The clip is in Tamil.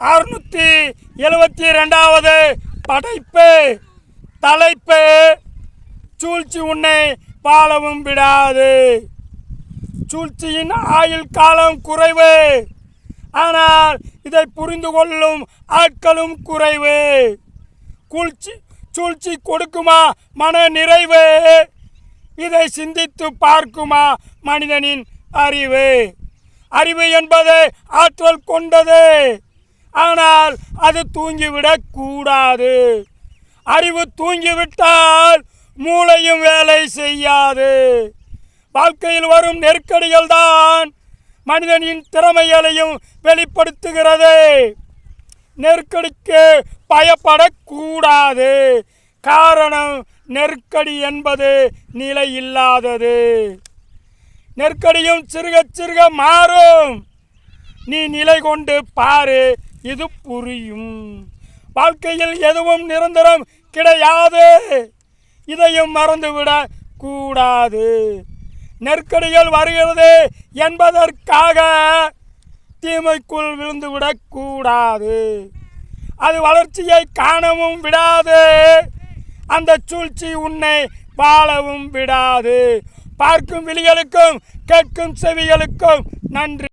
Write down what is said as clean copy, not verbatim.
672வது படைப்பு. தலைப்பு: சூழ்ச்சி உன்னை வாழவும் விடாது. சூழ்ச்சியின் ஆயுள் காலம் குறைவு, ஆனால் இதை புரிந்து கொள்ளும் ஆட்களும் குறைவு. சூழ்ச்சி கொடுக்குமா மன நிறைவு? இதை சிந்தித்து பார்க்குமா மனிதனின் அறிவு? அறிவு என்பது ஆற்றல் கொண்டது, ஆனால் அது தூங்கிவிடக் கூடாது. அறிவு தூங்கிவிட்டால் மூளையும் வேலை செய்யாது. வாழ்க்கையில் வரும் நெருக்கடிகள் தான் மனிதனின் திறமைகளையும் வெளிப்படுத்துகிறது. நெருக்கடிக்கு பயப்படக்கூடாது. காரணம், நெருக்கடி என்பது நிலை இல்லாதது. நெருக்கடியும் சிறுக சிறுக மாறும். நீ நிலை கொண்டு பாரு, இது புரியும். வாழ்க்கையில் எதுவும் நிரந்தரம் கிடையாது, இதையும் மறந்துவிடக் கூடாது. நெருக்கடிகள் வருகிறது என்பதற்காக தீமைக்குள் விழுந்துவிடக் கூடாது. அது வளர்ச்சியை காணவும் விடாது. அந்த சூழ்ச்சி உன்னை வாழவும் விடாது. பார்க்கும் விழிகளுக்கும் கேட்கும் செவிகளுக்கும் நன்றி.